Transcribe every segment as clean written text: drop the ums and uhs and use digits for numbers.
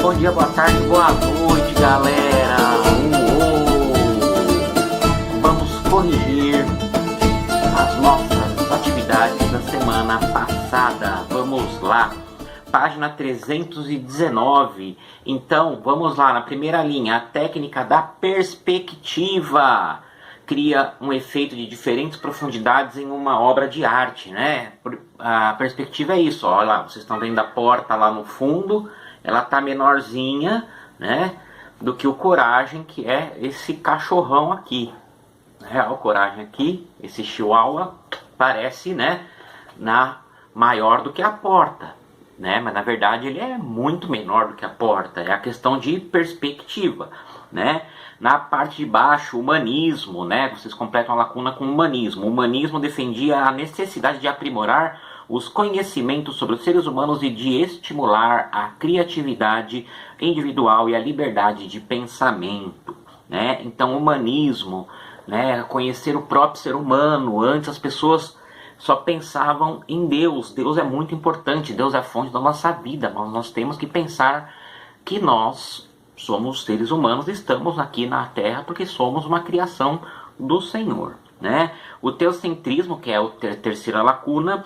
bom dia, boa tarde, boa noite, galera. Vamos corrigir as nossas atividades da semana passada. Vamos lá, página 319. Então, vamos lá, na primeira linha, a técnica da perspectiva cria um efeito de diferentes profundidades em uma obra de arte, né? A perspectiva é isso, olha lá, vocês estão vendo a porta lá no fundo, ela tá menorzinha, né, do que o Coragem, que é esse cachorrão aqui, né? O Coragem aqui, esse chihuahua, parece, né, maior do que a porta, né? Mas na verdade ele é muito menor do que a porta, é a questão de perspectiva, né? Na parte de baixo, humanismo, né? Vocês completam a lacuna com humanismo. O humanismo defendia a necessidade de aprimorar os conhecimentos sobre os seres humanos e de estimular a criatividade individual e a liberdade de pensamento, né? Então, humanismo, né? Conhecer o próprio ser humano. Antes as pessoas só pensavam em Deus. Deus é muito importante, Deus é a fonte da nossa vida, mas nós temos que pensar que nós somos seres humanos, estamos aqui na Terra porque somos uma criação do Senhor, né? O teocentrismo, que é a terceira lacuna,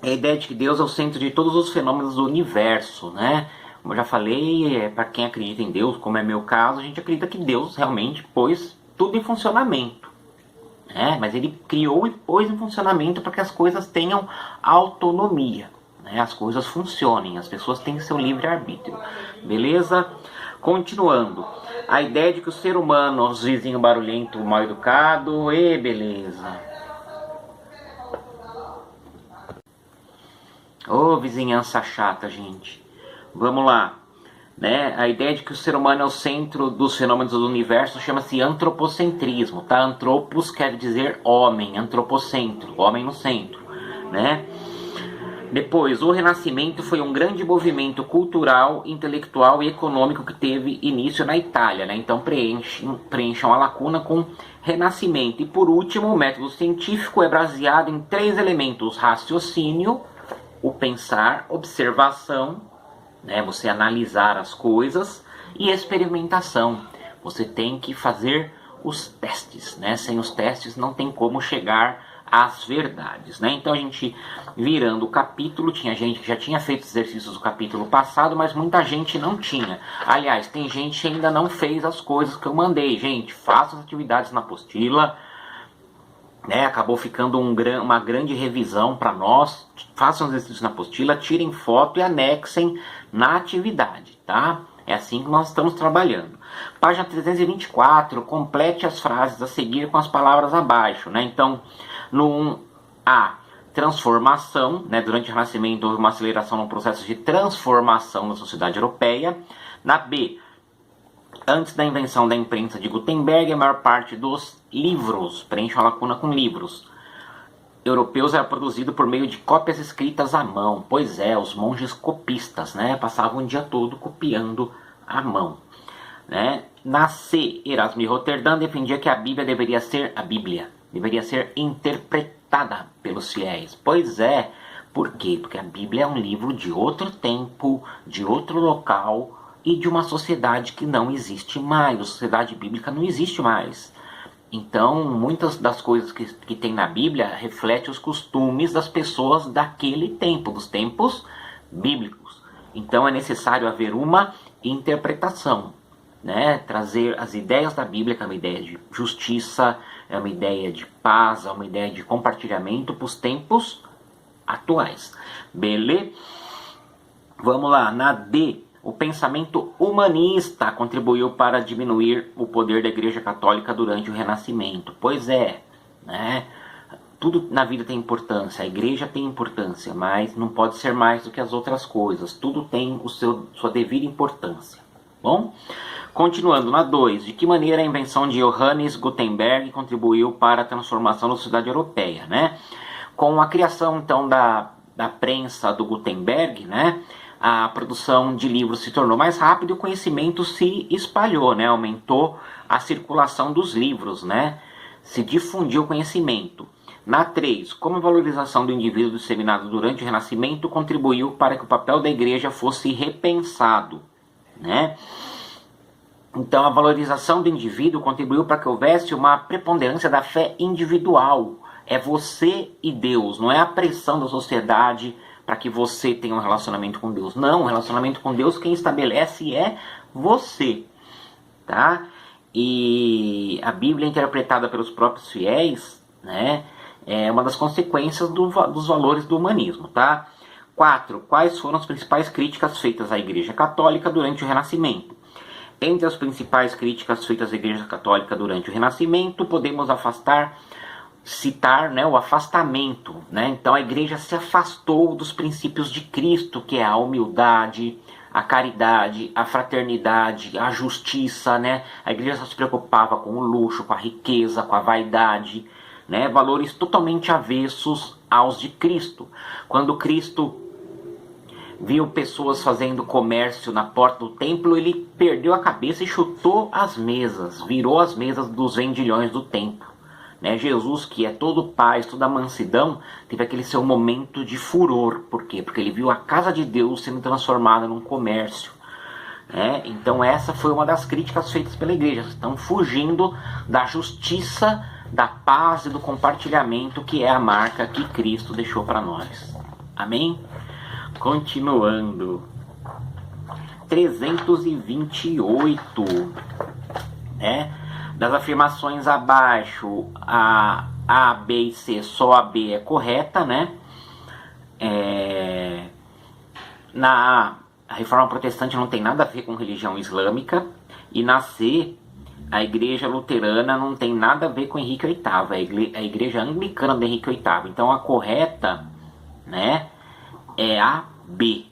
é a ideia de que Deus é o centro de todos os fenômenos do universo, né? Como eu já falei, para quem acredita em Deus, como é meu caso, a gente acredita que Deus realmente pôs tudo em funcionamento, né? Mas ele criou e pôs em funcionamento para que as coisas tenham autonomia, né? As coisas funcionem, as pessoas têm seu livre-arbítrio, beleza? Continuando, a ideia de que o ser humano, os vizinhos barulhento, mal educado, beleza. Ô, vizinhança chata, gente. Vamos lá, né? A ideia de que o ser humano é o centro dos fenômenos do universo chama-se antropocentrismo, tá? Antropos quer dizer homem, antropocentro, homem no centro, né? Depois, o Renascimento foi um grande movimento cultural, intelectual e econômico que teve início na Itália, né? Então preencham a lacuna com Renascimento. E por último, o método científico é baseado em 3 elementos: raciocínio, o pensar, observação, né? Você analisar as coisas, e experimentação. Você tem que fazer os testes, né? Sem os testes não tem como chegar as verdades, né? Então a gente, virando o capítulo, tinha gente que já tinha feito exercícios do capítulo passado, mas muita gente não tinha. Aliás, tem gente que ainda não fez as coisas que eu mandei. Gente, faça as atividades na apostila, né? Acabou ficando uma grande revisão para nós. Façam os exercícios na apostila, tirem foto e anexem na atividade, tá? É assim que nós estamos trabalhando. Página 324, complete as frases a seguir com as palavras abaixo, né? Então, no 1A, transformação, né? Durante o Renascimento houve uma aceleração no processo de transformação da sociedade europeia. Na B, antes da invenção da imprensa de Gutenberg, a maior parte dos livros, preencham a lacuna com livros, europeus era produzido por meio de cópias escritas à mão. Pois é, os monges copistas, né? Passavam o dia todo copiando à mão, né? Na C, Erasmo de Roterdã defendia que a Bíblia deveria ser interpretada pelos fiéis. Pois é, por quê? Porque a Bíblia é um livro de outro tempo, de outro local e de uma sociedade que não existe mais. A sociedade bíblica não existe mais. Então, muitas das coisas que tem na Bíblia refletem os costumes das pessoas daquele tempo, dos tempos bíblicos. Então, é necessário haver uma interpretação, né? Trazer as ideias da Bíblia, que é uma ideia de justiça, é uma ideia de paz, é uma ideia de compartilhamento para os tempos atuais. Beleza? Vamos lá, na D. O pensamento humanista contribuiu para diminuir o poder da Igreja Católica durante o Renascimento. Pois é, né? Tudo na vida tem importância, a igreja tem importância, mas não pode ser mais do que as outras coisas. Tudo tem sua devida importância. Bom? Continuando, na 2. De que maneira a invenção de Johannes Gutenberg contribuiu para a transformação da sociedade europeia, né? Com a criação, então, da prensa do Gutenberg, né? A produção de livros se tornou mais rápida e o conhecimento se espalhou, né? Aumentou a circulação dos livros, né? Se difundiu o conhecimento. Na 3, como a valorização do indivíduo disseminado durante o Renascimento contribuiu para que o papel da igreja fosse repensado, né? Então a valorização do indivíduo contribuiu para que houvesse uma preponderância da fé individual. É você e Deus, não é a pressão da sociedade para que você tenha um relacionamento com Deus. Não, o relacionamento com Deus quem estabelece é você, tá? E a Bíblia interpretada pelos próprios fiéis, né, é uma das consequências dos valores do humanismo, tá? 4. Quais foram as principais críticas feitas à Igreja Católica durante o Renascimento? Entre as principais críticas feitas à Igreja Católica durante o Renascimento, podemos citar, né, o afastamento, né? Então a Igreja se afastou dos princípios de Cristo, que é a humildade, a caridade, a fraternidade, a justiça, né? A Igreja só se preocupava com o luxo, com a riqueza, com a vaidade, né? Valores totalmente avessos aos de Cristo. Quando Cristo viu pessoas fazendo comércio na porta do templo, ele perdeu a cabeça e chutou as mesas, virou as mesas dos vendilhões do templo. Né? Jesus, que é todo paz, toda mansidão, teve aquele seu momento de furor. Por quê? Porque ele viu a casa de Deus sendo transformada num comércio. Né? Então essa foi uma das críticas feitas pela igreja. Estão fugindo da justiça, da paz e do compartilhamento, que é a marca que Cristo deixou para nós. Amém? Continuando. 328, né? Das afirmações abaixo, a B e C, só a B é correta, né? Na A, Reforma Protestante não tem nada a ver com religião islâmica. E na C, a Igreja Luterana não tem nada a ver com Henrique VIII, a Igreja Anglicana de Henrique VIII. Então a correta, né, é a B.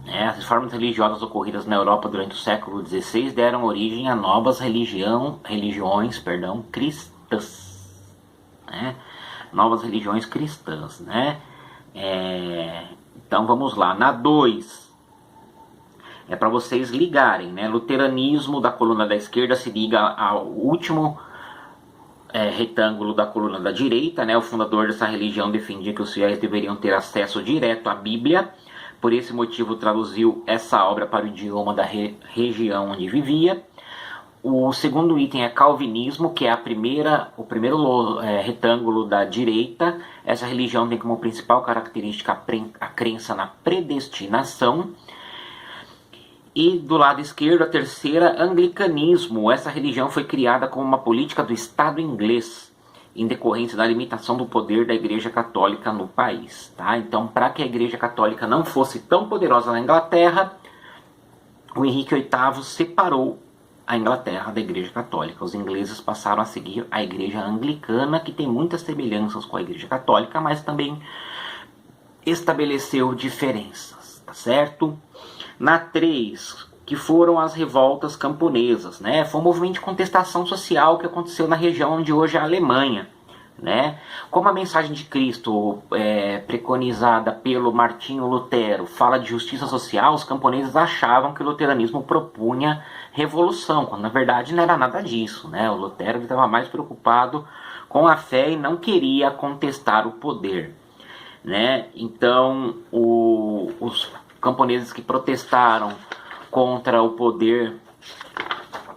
As reformas religiosas ocorridas na Europa durante o século XVI deram origem a novas religiões cristãs. Né? Novas religiões cristãs. Né? Então vamos lá. Na 2, é para vocês ligarem. Né? Luteranismo da coluna da esquerda se liga ao último retângulo da coluna da direita. Né? O fundador dessa religião defendia que os fiéis deveriam ter acesso direto à Bíblia. Por esse motivo traduziu essa obra para o idioma da região onde vivia. O segundo item é calvinismo, que é o primeiro retângulo da direita. Essa religião tem como principal característica a crença na predestinação. E do lado esquerdo, a terceira, anglicanismo. Essa religião foi criada como uma política do Estado inglês, em decorrência da limitação do poder da Igreja Católica no país. Tá? Então, para que a Igreja Católica não fosse tão poderosa na Inglaterra, o Henrique VIII separou a Inglaterra da Igreja Católica. Os ingleses passaram a seguir a Igreja Anglicana, que tem muitas semelhanças com a Igreja Católica, mas também estabeleceu diferenças, tá certo? Na 3, que foram as revoltas camponesas, né? Foi um movimento de contestação social que aconteceu na região onde hoje é a Alemanha, né? Como a mensagem de Cristo, preconizada pelo Martinho Lutero, fala de justiça social, os camponeses achavam que o luteranismo propunha revolução, quando na verdade não era nada disso, né? O Lutero estava mais preocupado com a fé e não queria contestar o poder, né? Então os camponeses que protestaram contra o poder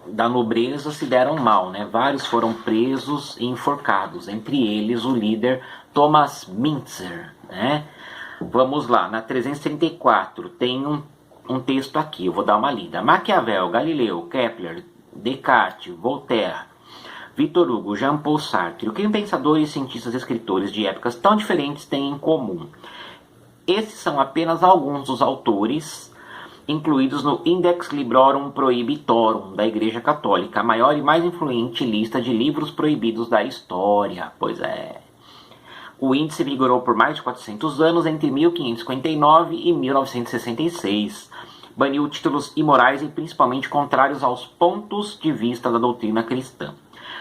da nobreza se deram mal, né? Vários foram presos e enforcados, entre eles o líder Thomas Müntzer, né? Vamos lá, na 334 tem um texto aqui, eu vou dar uma lida. Maquiavel, Galileu, Kepler, Descartes, Voltaire, Victor Hugo, Jean-Paul Sartre, o que pensadores, cientistas e escritores de épocas tão diferentes têm em comum? Esses são apenas alguns dos autores incluídos no Index Librorum Prohibitorum da Igreja Católica, a maior e mais influente lista de livros proibidos da história. Pois é. O índice vigorou por mais de 400 anos, entre 1559 e 1966. Baniu títulos imorais e principalmente contrários aos pontos de vista da doutrina cristã.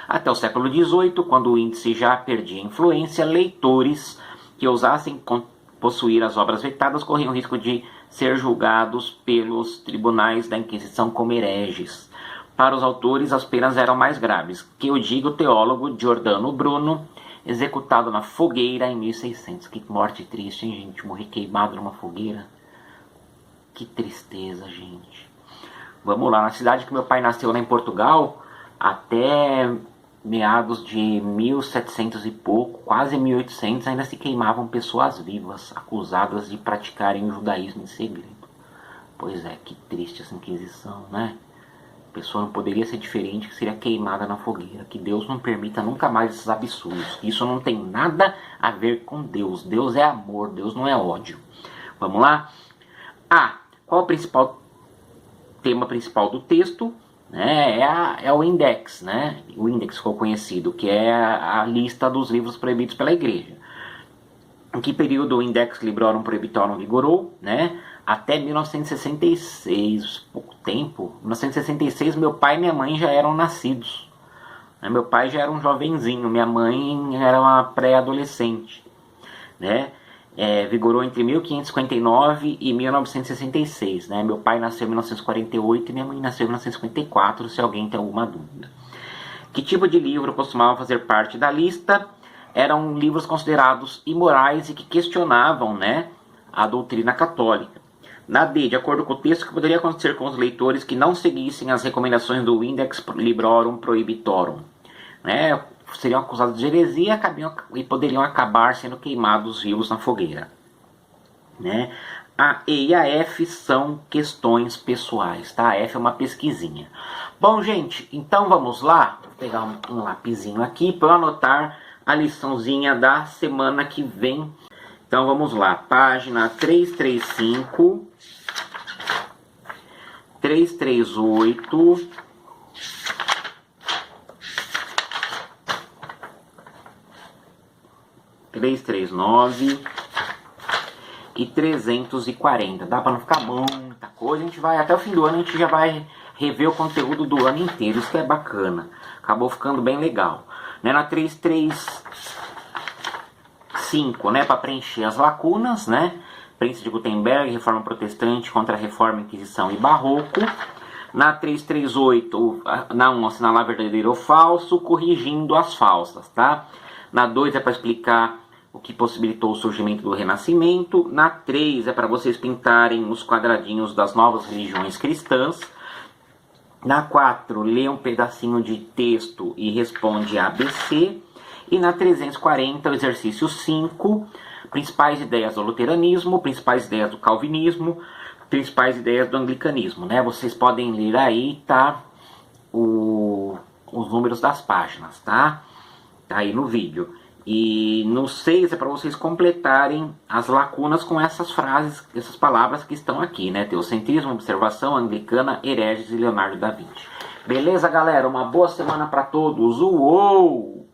Até o século XVIII, quando o índice já perdia influência, leitores que ousassem possuir as obras vetadas corriam o risco de ser julgados pelos tribunais da Inquisição como hereges. Para os autores, as penas eram mais graves, que eu digo o teólogo Giordano Bruno, executado na fogueira em 1600. Que morte triste, hein, gente? Morrer queimado numa fogueira. Que tristeza, gente. Vamos lá, na cidade que meu pai nasceu lá em Portugal, até meados de 1700 e pouco, quase 1800, ainda se queimavam pessoas vivas, acusadas de praticarem o judaísmo em segredo. Pois é, que triste essa Inquisição, né? A pessoa não poderia ser diferente, que seria queimada na fogueira. Que Deus não permita nunca mais esses absurdos. Isso não tem nada a ver com Deus. Deus é amor, Deus não é ódio. Vamos lá? Qual o tema principal do texto? É o index, né? O index ficou conhecido, que é a lista dos livros proibidos pela igreja. Em que período o Index Librorum Prohibitorum vigorou, né? Até 1966, pouco tempo. Em 1966 meu pai e minha mãe já eram nascidos. Meu pai já era um jovenzinho, minha mãe era uma pré-adolescente, né? Vigorou entre 1559 e 1966, né? Meu pai nasceu em 1948 e minha mãe nasceu em 1954, se alguém tem alguma dúvida. Que tipo de livro costumava fazer parte da lista? Eram livros considerados imorais e que questionavam, né, a doutrina católica. Na D, de acordo com o texto, o que poderia acontecer com os leitores que não seguissem as recomendações do Index Librorum Prohibitorum, né? Seriam acusados de heresia e poderiam acabar sendo queimados vivos na fogueira, né? A E e a F são questões pessoais, tá? A F é uma pesquisinha. Bom, gente, então vamos lá. Vou pegar um lapisinho aqui para anotar a liçãozinha da semana que vem. Então vamos lá, página 335, 338, 339 e 340. Dá para não ficar muita coisa. A gente vai até o fim do ano, a gente já vai rever o conteúdo do ano inteiro. Isso que é bacana. Acabou ficando bem legal. Né? Na 335, né, para preencher as lacunas, né? Príncipe de Gutenberg, Reforma Protestante contra a Reforma, Inquisição e Barroco. Na 338, na 1, assinalar verdadeiro ou falso, corrigindo as falsas, tá? Na 2 é para explicar o que possibilitou o surgimento do Renascimento. Na 3 é para vocês pintarem os quadradinhos das novas religiões cristãs. Na 4, lê um pedacinho de texto e responde ABC. E na 340, o exercício 5, principais ideias do luteranismo, principais ideias do calvinismo, principais ideias do anglicanismo, né? Vocês podem ler aí, tá? Os números das páginas, tá? Tá aí no vídeo. E no 6 é para vocês completarem as lacunas com essas frases, essas palavras que estão aqui, né? Teocentrismo, observação, anglicana, hereges e Leonardo da Vinci. Beleza, galera? Uma boa semana para todos. Uou!